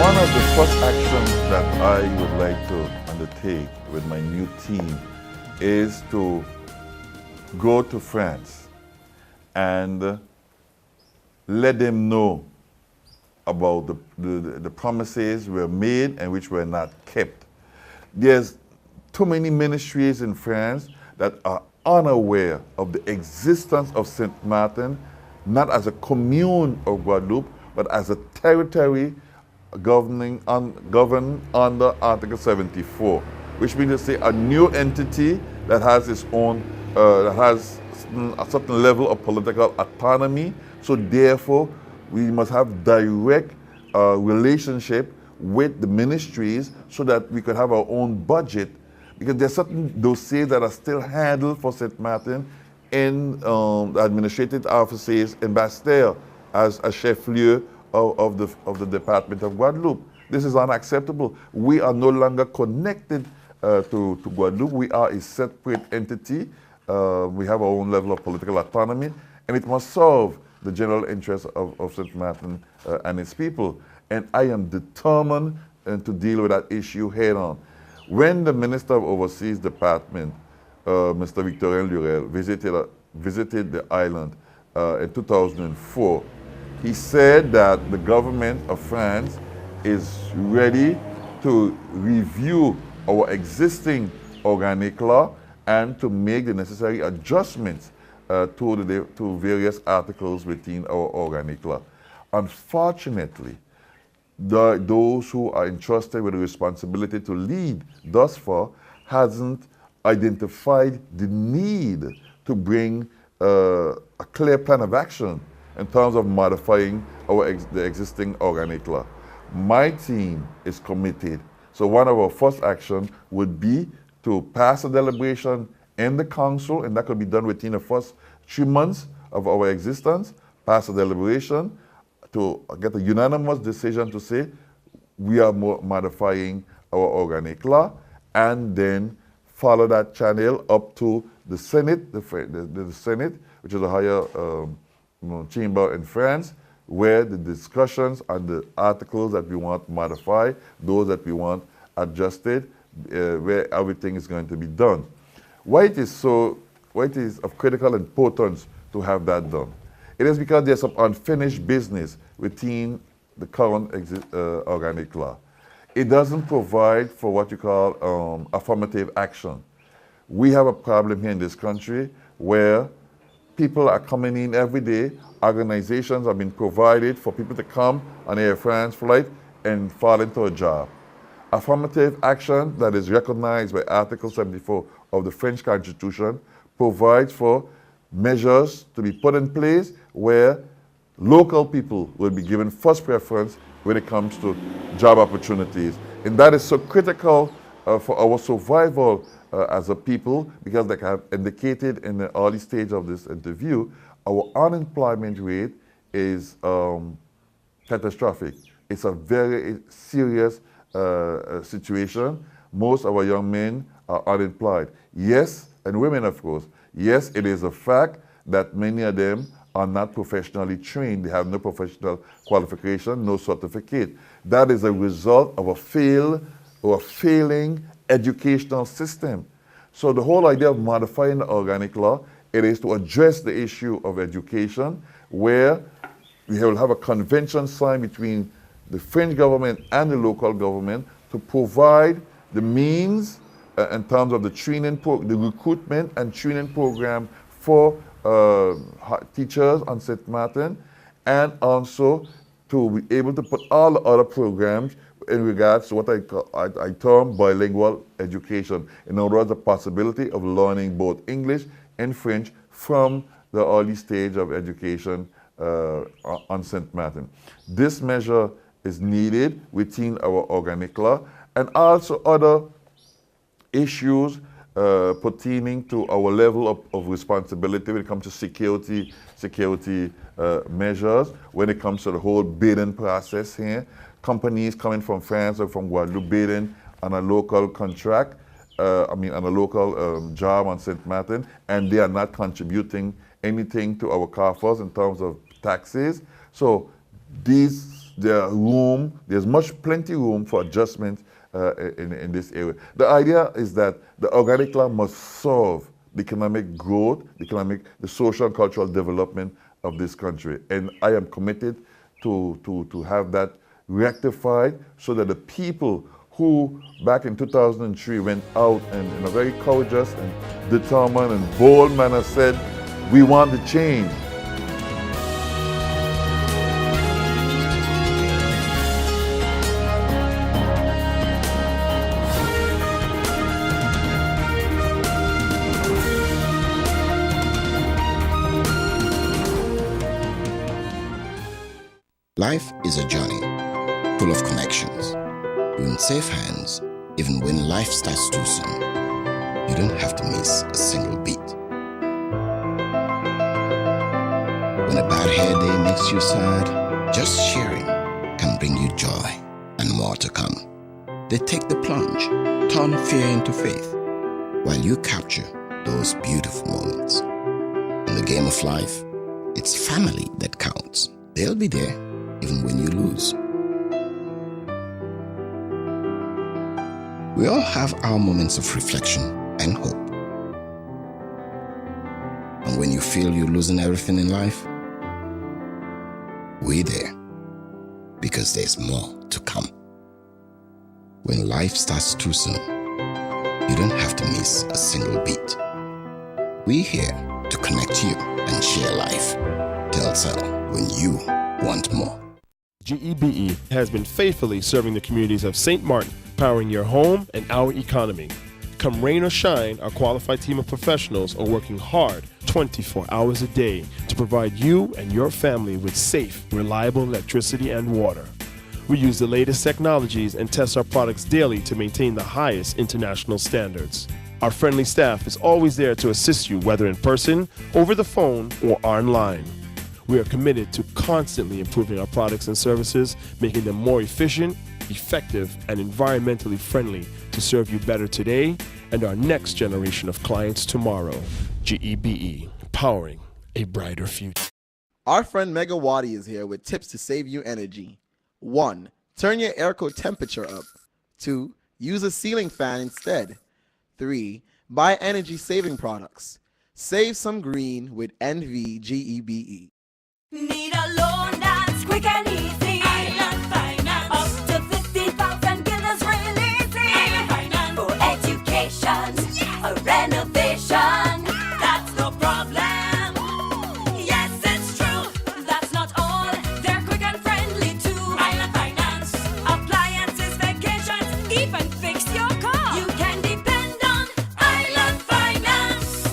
One of the first actions that I would like to undertake with my new team is to go to France and let them know about the promises were made and which were not kept. There's too many ministries in France that are unaware of the existence of Saint Martin, not as a commune of Guadeloupe, but as a territory governed under Article 74, which means to say a new entity that has its own, that has a certain level of political autonomy. So therefore, we must have direct relationship with the ministries so that we could have our own budget, because there are certain dossiers that are still handled for St. Martin in the administrative offices in Bastille as a chef-lieu of the Department of Guadeloupe. This is unacceptable. We are no longer connected to Guadeloupe. We are a separate entity. We have our own level of political autonomy, and it must serve the general interest of St. Martin and its people. And I am determined to deal with that issue head on. When the Minister of Overseas Department, Mr. Victorien Lurel, visited the island in 2004, he said that the government of France is ready to review our existing organic law and to make the necessary adjustments to various articles within our organic law. Unfortunately, those who are entrusted with the responsibility to lead thus far hasn't identified the need to bring a clear plan of action in terms of modifying the existing organic law. My team is committed. So one of our first actions would be to pass a deliberation in the council, and that could be done within the first 3 months of our existence, pass a deliberation to get a unanimous decision to say we are modifying our organic law, and then follow that channel up to the Senate, the Senate, which is a higher chamber in France, where the discussions on the articles that we want modified, those that we want adjusted, where everything is going to be done. Why it is of critical importance to have that done? It is because there's some unfinished business within the current organic law. It doesn't provide for what you call affirmative action. We have a problem here in this country where people are coming in every day. Organizations have been provided for people to come on Air France flight and fall into a job. Affirmative action that is recognized by Article 74 of the French Constitution provides for measures to be put in place where local people will be given first preference when it comes to job opportunities. And that is so critical for our survival as a people, because like I have indicated in the early stage of this interview, our unemployment rate is catastrophic. It's a very serious situation. Most of our young men are unemployed. Yes, and women of course. Yes, it is a fact that many of them are not professionally trained. They have no professional qualification, no certificate. That is a result of a failing educational system. So the whole idea of modifying the organic law, it is to address the issue of education, where we will have a convention signed between the French government and the local government to provide the means in terms of the the recruitment and training program for teachers on St. Martin, and also to be able to put all the other programs in regards to what I term bilingual education. In other words, the possibility of learning both English and French from the early stage of education on St. Martin. This measure is needed within our organic law, and also other issues pertaining to our level of responsibility when it comes to security measures, when it comes to the whole bidding process here. Companies coming from France or from Guadeloupe bidding on a local contract, on a local job on St. Martin, and they are not contributing anything to our coffers in terms of taxes. So these there's plenty room for adjustment in this area. The idea is that the organic land must serve the economic growth, the social and cultural development of this country. And I am committed to have that rectified so that the people who back in 2003 went out and in a very courageous and determined and bold manner said, we want to change. Life is a journey full of connections. You're in safe hands even when life starts too soon. You don't have to miss a single beat. When a bad hair day makes you sad, just sharing can bring you joy and more to come. They take the plunge, turn fear into faith, while you capture those beautiful moments. In the game of life, it's family that counts. They'll be there even when you lose. We all have our moments of reflection and hope. And when you feel you're losing everything in life, we're there because there's more to come. When life starts too soon, you don't have to miss a single beat. We're here to connect you and share life. Telcel, when you want more. GEBE has been faithfully serving the communities of St. Martin, powering your home and our economy. Come rain or shine, our qualified team of professionals are working hard 24 hours a day to provide you and your family with safe, reliable electricity and water. We use the latest technologies and test our products daily to maintain the highest international standards. Our friendly staff is always there to assist you, whether in person, over the phone, or online. We are committed to constantly improving our products and services, making them more efficient, effective, and environmentally friendly to serve you better today and our next generation of clients tomorrow. GEBE, powering a brighter future. Our friend Megawati is here with tips to save you energy. 1. Turn your airco temperature up. 2. Use a ceiling fan instead. 3. Buy energy-saving products. Save some green with NVGEBE. Need a loan that's quick and easy. Island Finance. Up to 50,000 guilders really easy. Island Finance. For education, a renovation. That's no problem. Yes, it's true. That's not all. They're quick and friendly too. Island Finance. Appliances, vacations, even fix your car. You can depend on Island Finance.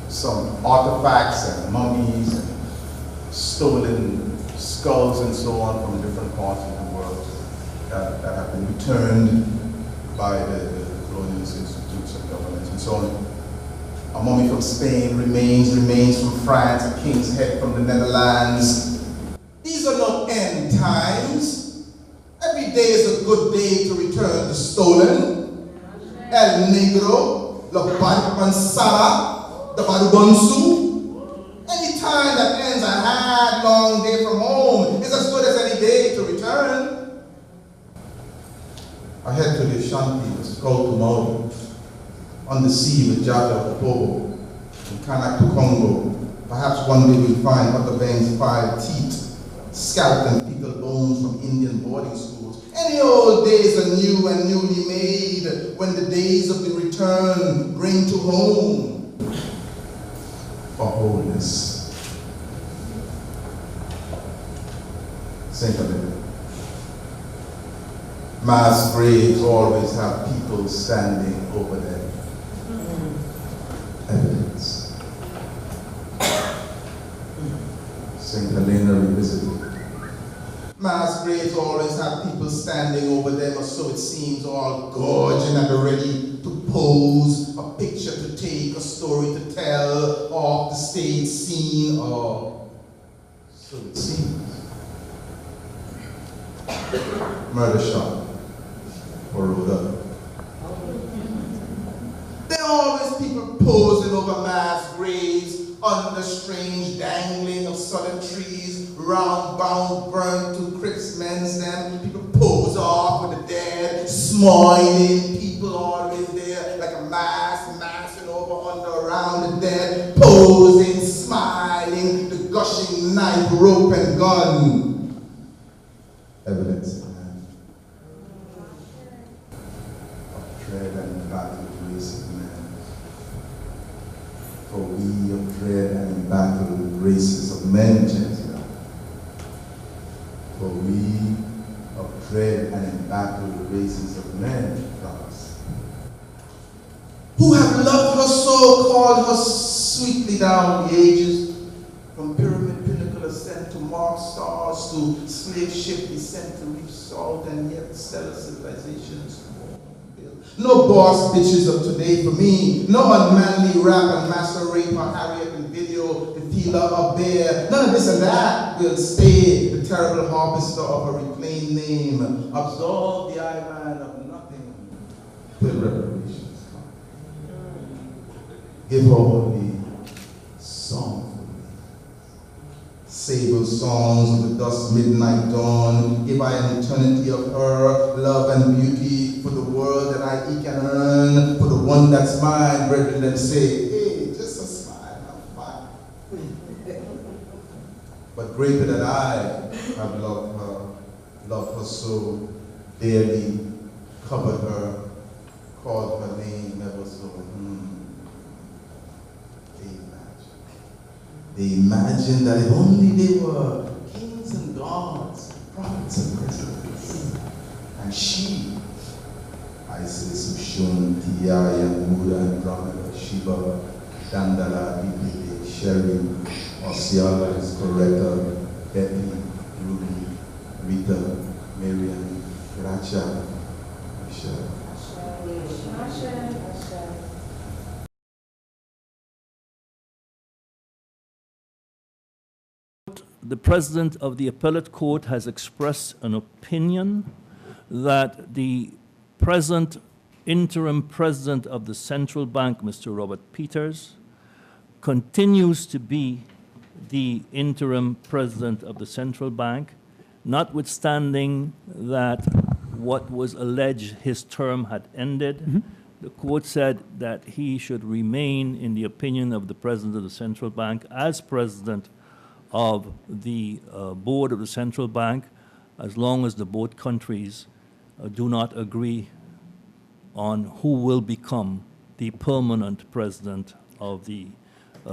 Some artifacts and mummies and stolen skulls and so on from different parts of the world that have been returned by the colonial institutes and governments and so on. A mummy from Spain, remains from France, a king's head from the Netherlands. These are not end times. Every day is a good day to return the stolen. El Negro, La Mansara, the Badubonsu. Any time that ends a hard, long day from home is as good as any day to return. I head to the Ashanti, the Sproul Maori, on the sea with Jaja Opobo, in Kanak to Congo. Perhaps one day we'll find Dr. Bang's 5 teeth, scalped and pickled bones from Indian boarding schools. Any old days are new and newly made when the days of the return bring to home. For wholeness. Think of it. Mass graves always have people standing over them. Evidence. St. Helena revisited. Mass graves always have people standing over them, or so it seems, all gorging and ready to pose, a picture to take, a story to tell, off the stage scene, or so it seems. Murder shot, or rolled up. There are always people posing over mass graves. under strange dangling of sudden trees, round bound burnt to crisp men's them. People pose off with the dead, smiling. People always there, like a mass, massing over, under, around the dead, posing, smiling, the gushing knife, rope, and gun. Evidence in hand of dread and battle with race of men. For we of dread and in battle with races of men, Gentile. For we of dread and in battle with races of men, brothers. Who have loved her so, called her sweetly down the ages, from pyramid pinnacle ascent to mark stars, to slave ship descent to reef salt, and yet stellar civilizations. No boss bitches of today for me. No unmanly rap and master rape or Harriet and video, the Tila or bear. None of this and that will stay the terrible harvester of a reclaimed name. Absolve the eye man of nothing till reparations come. Give her only song for me. Sable songs of the dusk midnight dawn. Give I an eternity of her, love and beauty, for the world that I can earn, for the one that's mine, brethren, then say, hey, just a smile, I'm fine. But greater than I have loved her so dearly, covered her, called her name ever so. They imagined that if only they were kings and gods, prophets and presidents, and she, Isis, Ushun, Tiaya, Buddha, Andromeda, Shiva, Dandala, Bipili, Sherry, Osialis, Coretta, Betty, Ruby, Rita, Miriam, Racha, Michelle. The President of the Appellate Court has expressed an opinion that the present interim President of the Central Bank, Mr. Robert Peters, continues to be the interim President of the Central Bank, notwithstanding that what was alleged his term had ended. The court said that he should remain, in the opinion of the President of the Central Bank, as President of the board of the central bank, as long as the both countries do not agree on who will become the permanent president of the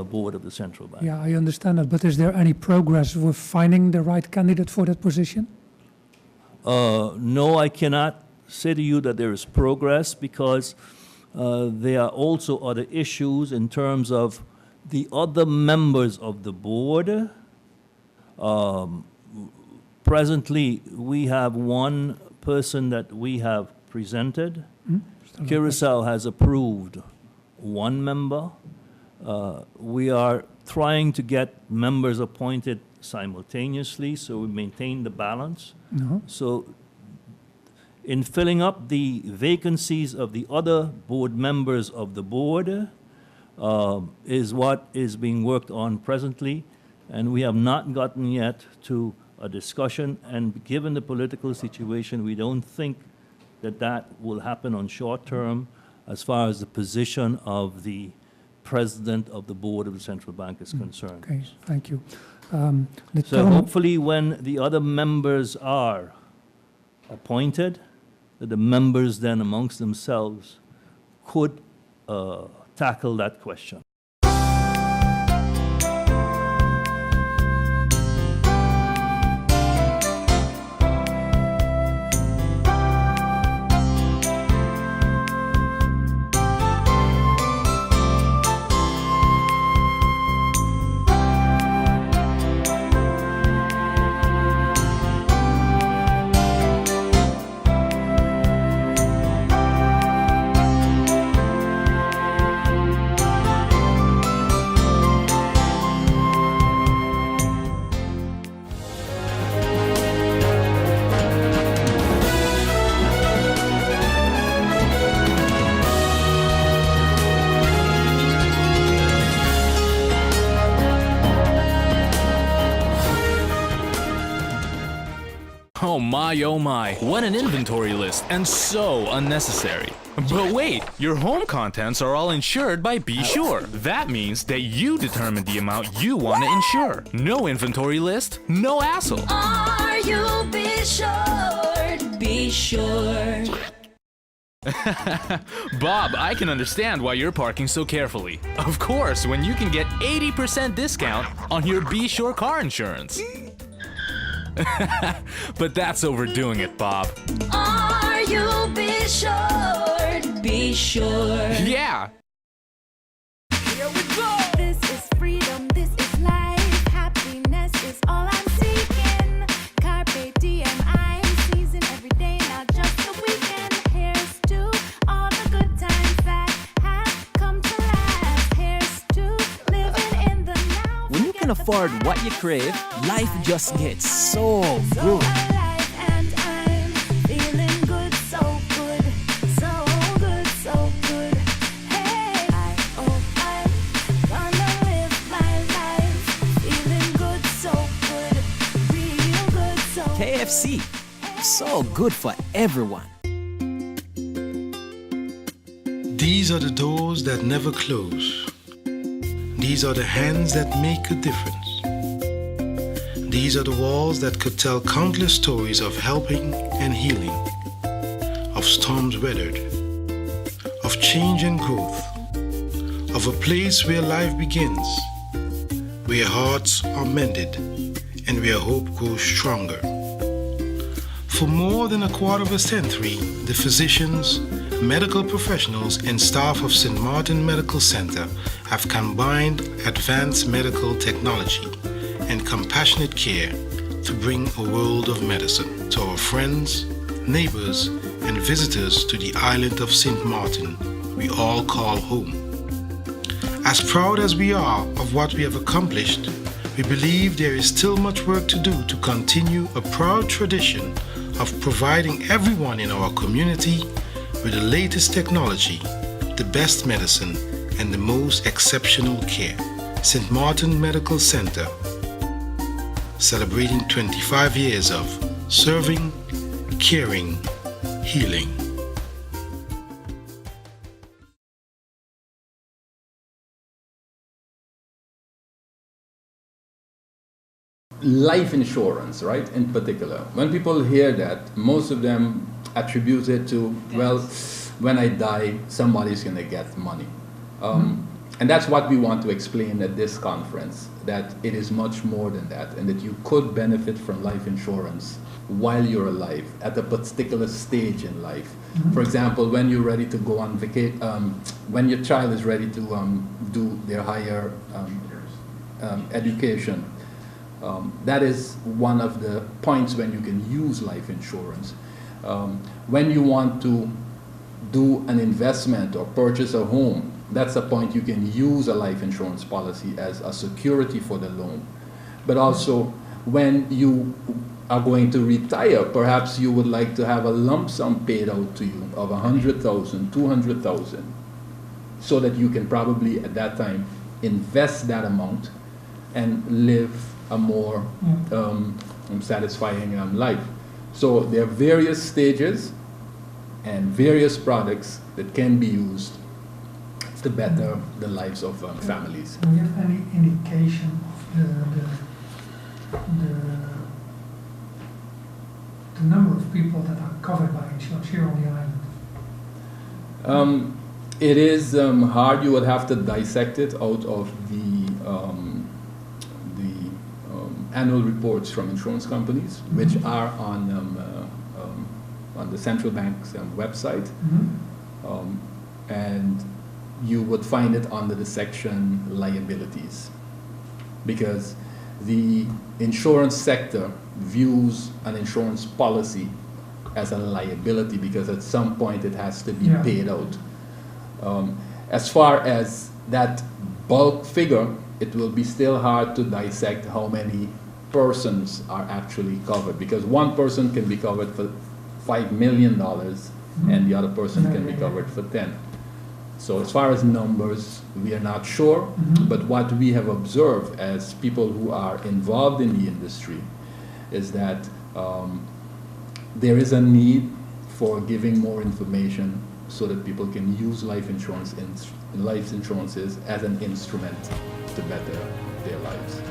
board of the central bank. Yeah, I understand that, but is there any progress with finding the right candidate for that position? No, I cannot say to you that there is progress, because there are also other issues in terms of the other members of the board. Presently, we have one person that we have presented. Curacao has approved one member. We are trying to get members appointed simultaneously, so we maintain the balance. So in filling up the vacancies of the other board members of the board is what is being worked on presently. And we have not gotten yet to a discussion, and given the political situation, we don't think that that will happen on short term as far as the position of the president of the board of the central bank is concerned. Okay, thank you. So hopefully when the other members are appointed, that the members then amongst themselves could tackle that question. Oh my, what an inventory list, and so unnecessary. But wait, your home contents are all insured by Be Sure. That means that you determine the amount you want to insure. No inventory list, no hassle. Are you be sure? Be sure. Bob, I can understand why you're parking so carefully. Of course, when you can get 80% discount on your Be Sure car insurance. But that's overdoing it, Bob. Are you be sure? Be sure. Yeah! Here we go. This is freedom, this is life. Happiness is all I'm seeking. Carpe diem, I'm seizing every day, not just the weekend. Here's to all the good times that have come to last. Here's to living in the now. When you can afford what you crave, life just gets so So good. alive and I'm feeling good, so good, so good, so good. Hey, I hope I'm gonna live my life feeling good, so good, real good, so KFC, so good for everyone. These are the doors that never close. These are the hands that make a difference. These are the walls that could tell countless stories of helping and healing, of storms weathered, of change and growth, of a place where life begins, where hearts are mended, and where hope grows stronger. For more than a quarter of a century, the physicians, medical professionals, and staff of St. Martin Medical Center have combined advanced medical technology and compassionate care to bring a world of medicine to our friends, neighbors, and visitors to the island of St. Martin we all call home. As proud as we are of what we have accomplished, we believe there is still much work to do to continue a proud tradition of providing everyone in our community with the latest technology, the best medicine, and the most exceptional care. St. Martin Medical Center, celebrating 25 years of serving, caring, healing. Life insurance, right, in particular. When people hear that, most of them attribute it to, well, when I die, somebody's going to get money. And that's what we want to explain at this conference, that it is much more than that, and that you could benefit from life insurance while you're alive, at a particular stage in life. For example, when you're ready to go on vacation, when your child is ready to do their higher education, that is one of the points when you can use life insurance. When you want to do an investment or purchase a home, that's a point you can use a life insurance policy as a security for the loan. But also, when you are going to retire, perhaps you would like to have a lump sum paid out to you of $100,000, $200,000, so that you can probably at that time invest that amount and live a more satisfying life. So there are various stages and various products that can be used to better the lives of families. Do you have any indication of the number of people that are covered by insurance here on the island? It is hard. You would have to dissect it out of the annual reports from insurance companies, which are on the central bank's website, and you would find it under the section liabilities, because the insurance sector views an insurance policy as a liability, because at some point it has to be paid out. As far as that bulk figure, it will be still hard to dissect how many persons are actually covered, because one person can be covered for $5 million and the other person can be covered for 10. So as far as numbers, we are not sure, but what we have observed as people who are involved in the industry is that there is a need for giving more information so that people can use life insurances as an instrument to better their lives.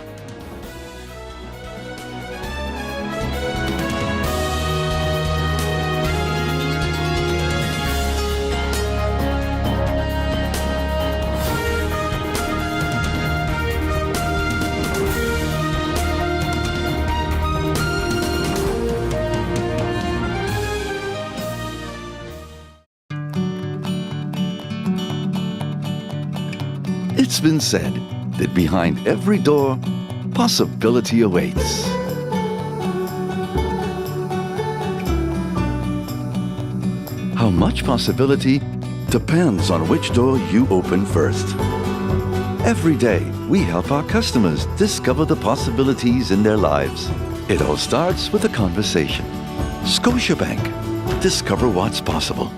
It's been said that behind every door, possibility awaits. How much possibility depends on which door you open first. Every day, we help our customers discover the possibilities in their lives. It all starts with a conversation. Scotiabank. Discover what's possible.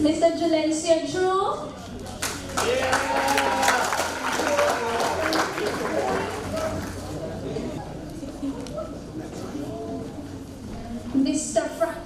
Mr. Julencia Drew. Mr. Frank.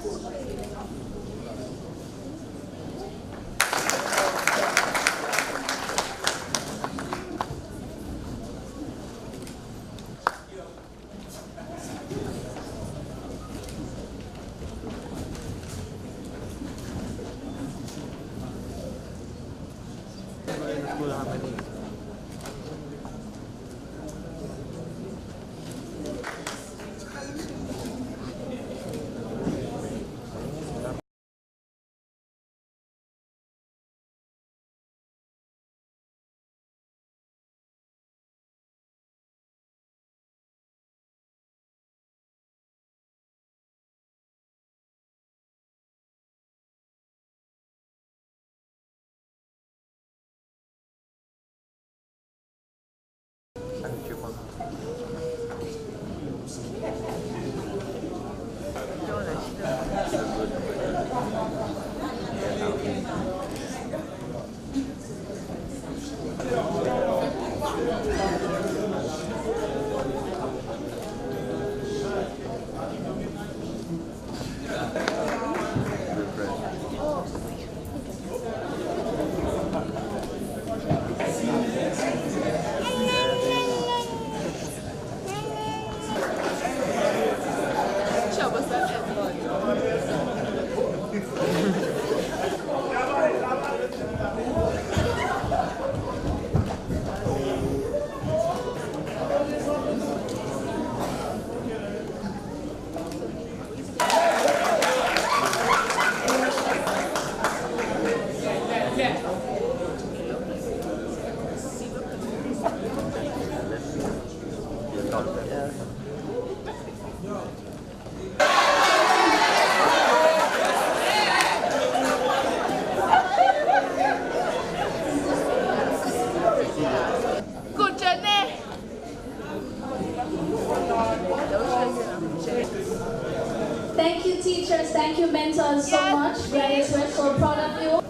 Thank you, teachers. Thank you, mentors, so much. We're so proud of you.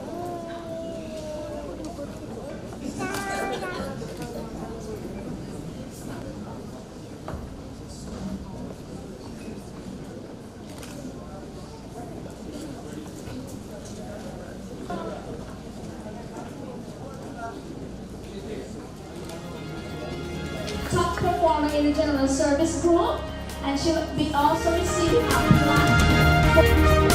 Top performer in the general service group, and she'll be also receiving a plaque.